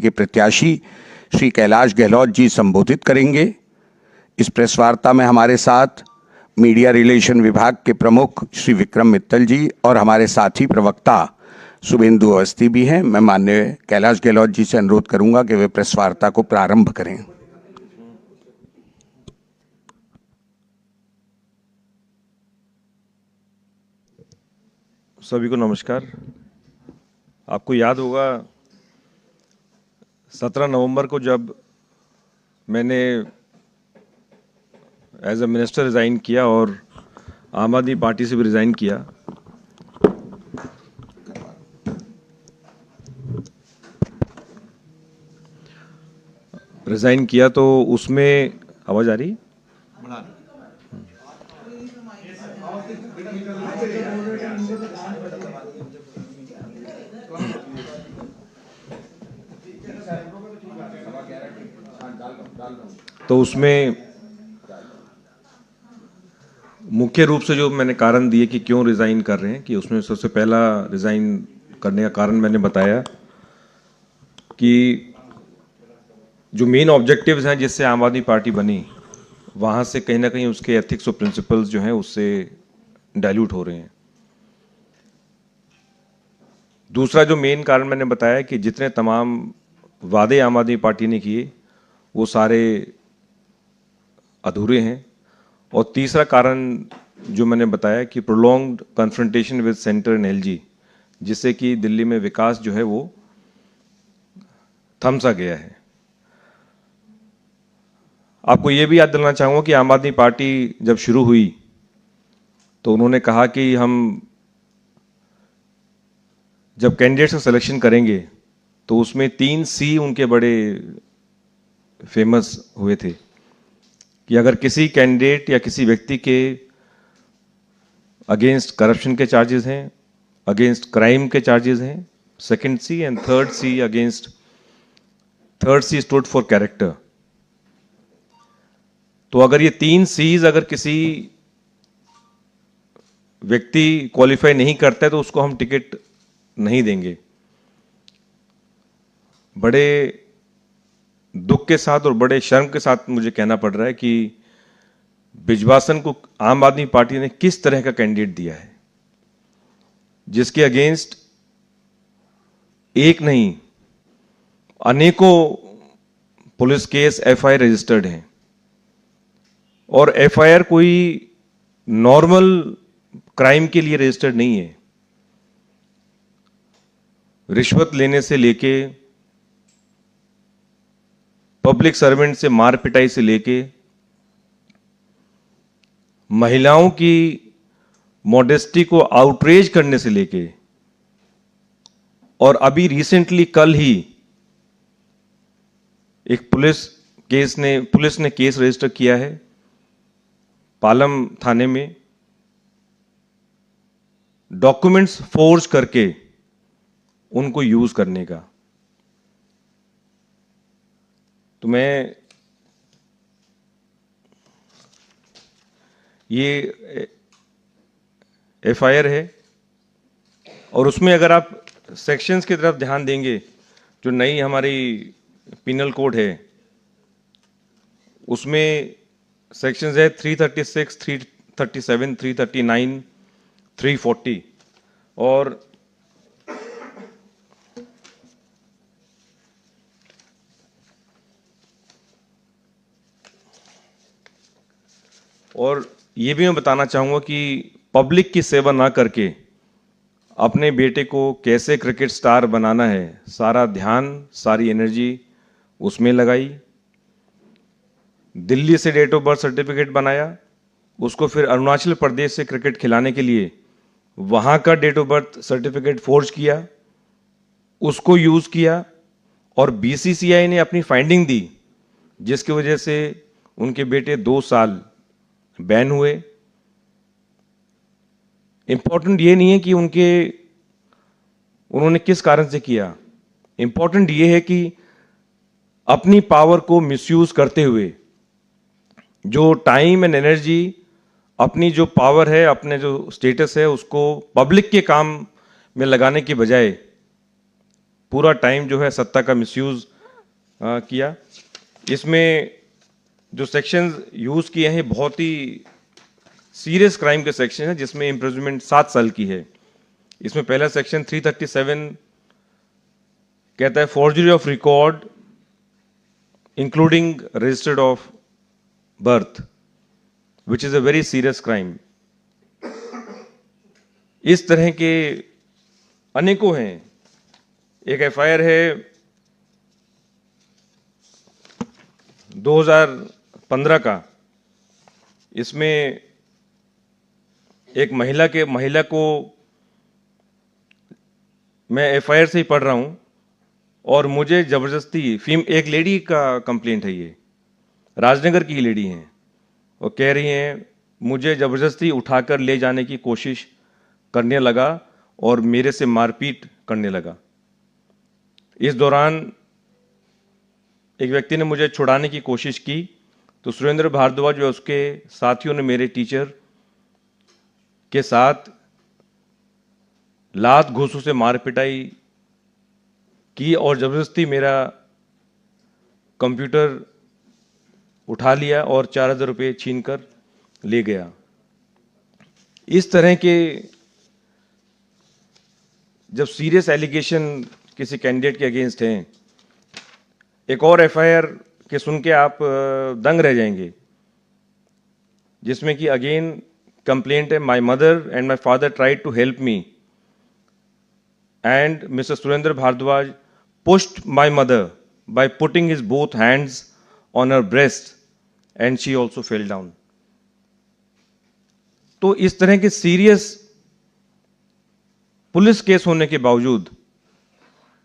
के प्रत्याशी श्री कैलाश गहलोत जी संबोधित करेंगे। इस प्रेस वार्ता में हमारे साथ मीडिया रिलेशन विभाग के प्रमुख श्री विक्रम मित्तल जी और हमारे साथी प्रवक्ता शुभेंदु अवस्थी भी हैं। मैं माननीय कैलाश गहलोत जी से अनुरोध करूंगा कि वे प्रेस वार्ता को प्रारंभ करें। सभी को नमस्कार। आपको याद होगा 17 नवंबर को जब मैंने एज अ मिनिस्टर रिज़ाइन किया और आम आदमी पार्टी से भी रिज़ाइन किया, तो उसमें आवाज़ आ रही? तो उसमें मुख्य रूप से जो मैंने कारण दिए कि क्यों रिज़ाइन कर रहे हैं, कि उसमें सबसे पहला रिज़ाइन करने का कारण मैंने बताया कि जो मेन ऑब्जेक्टिव्स हैं जिससे आम आदमी पार्टी बनी, वहाँ से कहीं ना कहीं उसके एथिक्स और प्रिंसिपल्स जो हैं उससे डाइल्यूट हो रहे हैं। दूसरा जो मेन कारण मैंने बताया कि जितने तमाम वादे आम आदमी पार्टी ने किए वो सारे अधूरे हैं। और तीसरा कारण जो मैंने बताया कि prolonged confrontation with centre and LG, जिससे कि दिल्ली में विकास जो है वो थम सा गया है। आपको ये भी याद दिलाना चाहूँगा कि आम आदमी पार्टी जब शुरू हुई तो उन्होंने कहा कि हम जब कैंडिडेट्स का सिलेक्शन करेंगे तो उसमें 3 सी उनके बड़े फेमस हुए थे कि अगर किसी कैंडिडेट या किसी व्यक्ति के अगेंस्ट करप्शन के चार्जेस हैं, अगेंस्ट क्राइम के चार्जेस हैं, second C, and third C stood for character. तो अगर ये 3 सीज अगर किसी व्यक्ति क्वालिफाई नहीं करता है तो उसको हम टिकट नहीं देंगे। बड़े दुख के साथ और बड़े शर्म के साथ मुझे कहना पड़ रहा है कि बिजवासन को आम आदमी पार्टी ने किस तरह का कैंडिडेट दिया है, जिसके अगेंस्ट एक नहीं अनेकों पुलिस केस एफआईआर रजिस्टर्ड हैं। और एफआईआर कोई नॉर्मल क्राइम के लिए रजिस्टर्ड नहीं है। रिश्वत लेने से लेके, पब्लिक सर्वेंट से मार पिटाई से लेके, महिलाओं की मॉडेस्टी को आउटरेज करने से लेके, और अभी रिसेंटली कल ही एक पुलिस ने केस रजिस्टर किया है पालम थाने में, डॉक्यूमेंट्स फोर्ज करके उनको यूज करने का। तो मैं ये एफआईआर है और उसमें अगर आप सेक्शंस की तरफ ध्यान देंगे, जो नई हमारी पिनल कोड है उसमें सेक्शंस है 336, 337, 339, 340 और ये भी मैं बताना चाहूँगा कि पब्लिक की सेवा ना करके अपने बेटे को कैसे क्रिकेट स्टार बनाना है, सारा ध्यान, सारी एनर्जी उसमें लगाई। दिल्ली से डेट ऑफ बर्थ सर्टिफिकेट बनाया, उसको फिर अरुणाचल प्रदेश से क्रिकेट खिलाने के लिए वहाँ का date of birth certificate forge किया, उसको यूज़ किया और बीसीसीआई ने अपनी फाइंडिंग दी, जिसकी वजह से उनके बेटे 2 साल बैन हुए। इंपॉर्टेंट ये नहीं है कि उन्होंने किस कारण से किया, इंपॉर्टेंट ये है कि अपनी पावर को मिसयूज करते हुए जो टाइम एंड एनर्जी, अपनी जो पावर है, अपने जो स्टेटस है, उसको पब्लिक के काम में लगाने के बजाय पूरा टाइम जो है सत्ता का मिसयूज किया। इसमें जो सेक्शंस यूज किए हैं बहुत ही सीरियस क्राइम के सेक्शन है, जिसमें इम्प्रिजनमेंट 7 साल की है। इसमें पहला सेक्शन 337 कहता है forgery of record including registered of birth, which is a very serious crime. इस तरह के अनेकों हैं। एक एफआईआर है 2015 का, इसमें एक महिला को मैं एफआईआर से ही पढ़ रहा हूं, और मुझे जबरदस्ती एक लेडी का कंप्लेंट है, ये राजनगर की लेडी हैं, और कह रही हैं मुझे जबरदस्ती उठाकर ले जाने की कोशिश करने लगा और मेरे से मारपीट करने लगा। इस दौरान एक व्यक्ति ने मुझे छुड़ाने की कोशिश की, तो सुरेंद्र भारद्वाज और उसके साथियों ने मेरे टीचर के साथ लात घूंसों से मार पिटाई की और जबरदस्ती मेरा कंप्यूटर उठा लिया और 4,000 रुपये छीन कर ले गया। इस तरह के जब सीरियस एलिगेशन किसी कैंडिडेट के अगेंस्ट हैं, एक और एफआईआर के सुन के आप दंग रह जाएंगे, जिसमें कि अगेन कंप्लेंट है my mother and my father tried to help me and Mister Surendra Bhardwaj pushed my mother by putting his both hands on her breast and she also fell down। तो इस तरह के सीरियस पुलिस केस होने के बावजूद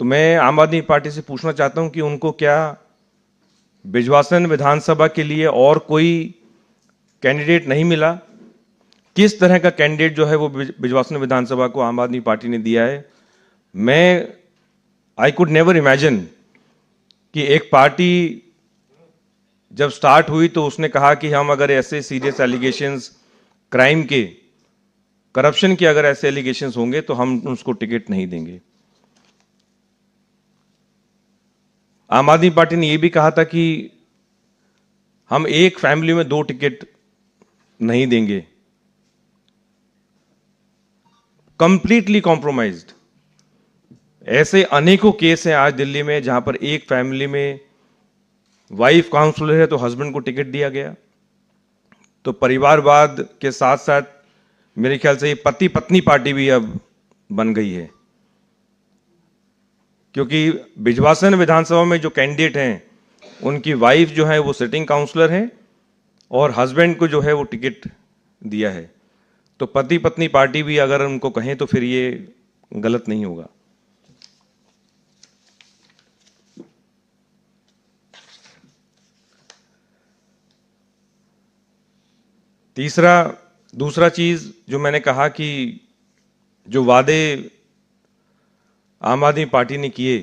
तो मैं आम आदमी पार्टी से पूछना चाहता हूं कि उनको क्या बिजवासन विधानसभा के लिए और कोई कैंडिडेट नहीं मिला? किस तरह का कैंडिडेट जो है वो बिजवासन विधानसभा को आम आदमी पार्टी ने दिया है? आई कुड नेवर इमेजिन कि एक पार्टी जब स्टार्ट हुई तो उसने कहा कि हम अगर ऐसे सीरियस एलिगेशंस क्राइम के, करप्शन के अगर ऐसे एलिगेशंस होंगे तो हम उसको टिकट नहीं देंगे। आम आदमी पार्टी ने यह भी कहा था कि हम एक फैमिली में 2 टिकट नहीं देंगे। Completely compromised. ऐसे अनेकों केस हैं आज दिल्ली में जहां पर एक फैमिली में वाइफ काउंसलर है तो हस्बैंड को टिकट दिया गया। तो परिवारवाद के साथ साथ मेरे ख्याल से ये पति पत्नी पार्टी भी अब बन गई है, क्योंकि बिजवासन विधानसभा में जो कैंडिडेट हैं उनकी वाइफ जो है वो सिटिंग काउंसलर है और हस्बैंड को जो है वो टिकट दिया है। तो पति पत्नी पार्टी भी अगर उनको कहें तो फिर ये गलत नहीं होगा। दूसरा चीज जो मैंने कहा कि जो वादे आम आदमी पार्टी ने किए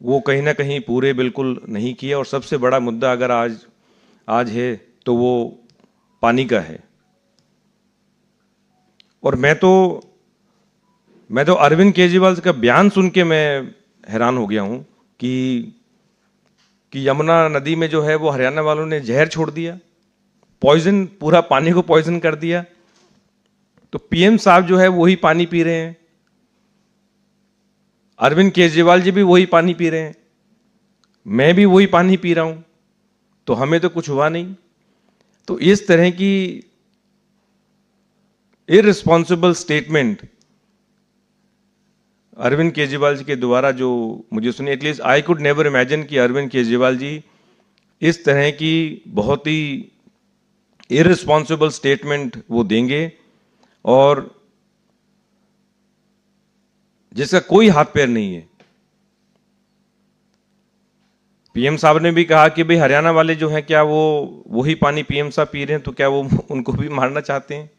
वो कहीं ना कहीं पूरे बिल्कुल नहीं किए, और सबसे बड़ा मुद्दा अगर आज है तो वो पानी का है। और मैं तो अरविंद केजरीवाल का बयान सुन के मैं हैरान हो गया हूं कि यमुना नदी में जो है वो हरियाणा वालों ने जहर छोड़ दिया, पॉइजन, पूरा पानी को पॉइजन कर दिया। तो पीएम साहब जो है वही पानी पी रहे हैं, अरविंद केजरीवाल जी भी वही पानी पी रहे हैं, मैं भी वही पानी पी रहा हूं, तो हमें तो कुछ हुआ नहीं। तो इस तरह की इररिस्पॉन्सिबल स्टेटमेंट अरविंद केजरीवाल जी के द्वारा जो मुझे सुनी, at least I could never imagine कि अरविंद केजरीवाल जी इस तरह की बहुत ही इररिस्पॉन्सिबल स्टेटमेंट वो देंगे और जिसका कोई हाथ पैर नहीं है। पीएम साहब ने भी कहा कि भाई हरियाणा वाले जो हैं क्या वो वही पानी पीएम साहब पी रहे हैं, तो क्या वो उनको भी मारना चाहते हैं?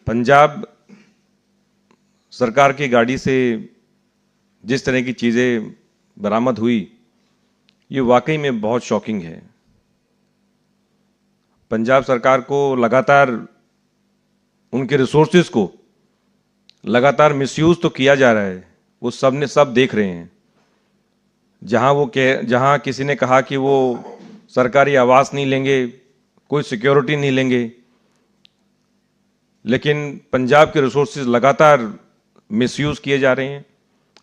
पंजाब सरकार की गाड़ी से जिस तरह की चीजें बरामद हुई ये वाकई में बहुत शॉकिंग है। पंजाब सरकार को लगातार उनके रिसोर्सेज को लगातार मिसयूज तो किया जा रहा है, वो सब देख रहे हैं। जहां किसी ने कहा कि वो सरकारी आवास नहीं लेंगे, कोई सिक्योरिटी नहीं लेंगे, लेकिन पंजाब के रिसोर्सेज लगातार मिसयूज किए जा रहे हैं।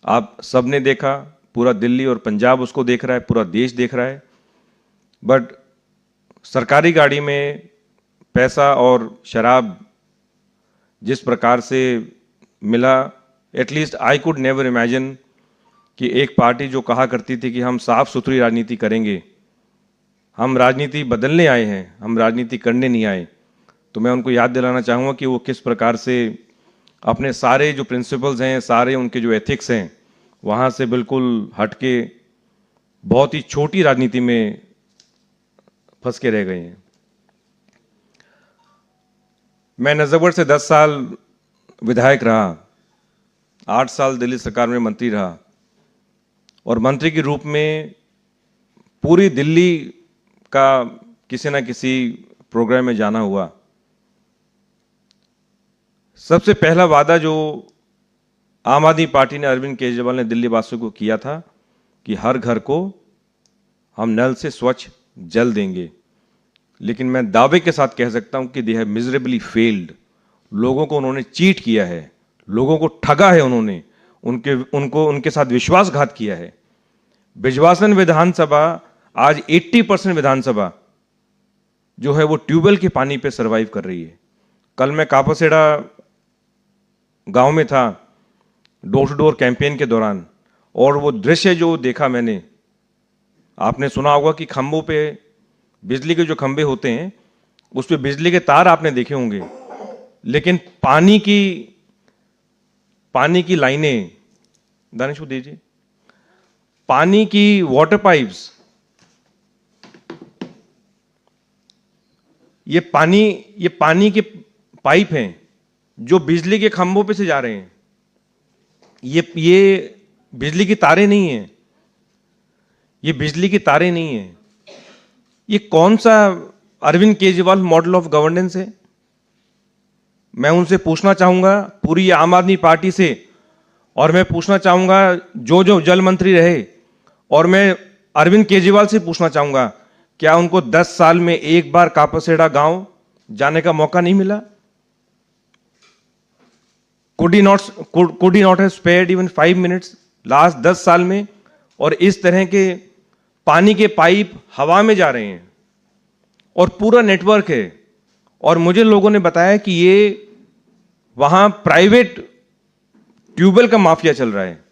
आप सब ने देखा, पूरा दिल्ली और पंजाब उसको देख रहा है, पूरा देश देख रहा है। बट सरकारी गाड़ी में पैसा और शराब जिस प्रकार से मिला, at least I could never imagine कि एक पार्टी जो कहा करती थी कि हम साफ सुथरी राजनीति करेंगे, हम राजनीति बदलने आए हैं, हम राजनीति करने नहीं आए। तो मैं उनको याद दिलाना चाहूँगा कि वो किस प्रकार से अपने सारे जो प्रिंसिपल्स हैं, सारे उनके जो एथिक्स हैं, वहाँ से बिल्कुल हटके बहुत ही छोटी राजनीति में फंस के रह गए हैं। मैं नजफगढ़ से 10 साल विधायक रहा, 8 साल दिल्ली सरकार में मंत्री रहा, और मंत्री के रूप में पूरी दिल्ली का किसी ना किसी प्रोग्राम में जाना हुआ। सबसे पहला वादा जो आम आदमी पार्टी ने, अरविंद केजरीवाल ने दिल्ली वासियों को किया था कि हर घर को हम नल से स्वच्छ जल देंगे। लेकिन मैं दावे के साथ कह सकता हूं कि दे हैव मिजरेबली फेल्ड। लोगों को उन्होंने चीट किया है, लोगों को ठगा है, उन्होंने उनके साथ विश्वासघात किया है। बिजवासन विधानसभा आज 80% विधानसभा जो है वो ट्यूबवेल के पानी पे सरवाइव कर रही है। कल मैं कापासेड़ा गांव में था डोर टू डोर कैंपेन के दौरान, और वो दृश्य जो देखा मैंने, आपने सुना होगा कि खंभों पे बिजली के जो खंभे होते हैं उस पे बिजली के तार आपने देखे होंगे, लेकिन पानी की लाइनें, दानिश को दीजिए, पानी की वाटर पाइप्स, ये पानी के पाइप हैं जो बिजली के खंभों पे से जा रहे हैं। ये बिजली की तारें नहीं हैं, ये बिजली की तारें नहीं हैं। ये कौन सा Arvind Kejriwal model of governance है? मैं उनसे पूछना चाहूंगा, पूरी आम आदमी पार्टी से, और मैं पूछना चाहूंगा जो जल मंत्री रहे, और मैं अरविंद केजरीवाल से पूछना चाहूंगा, क्या उनको 10 साल में एक बार कापासेड़ा गांव जाने का मौका नहीं मिला? could he not have spared even 5 minutes last 10 साल में? और इस तरह के पानी के पाइप हवा में जा रहे हैं और पूरा नेटवर्क है। और मुझे लोगों ने बताया कि ये वहां प्राइवेट ट्यूबवेल का माफिया चल रहा है।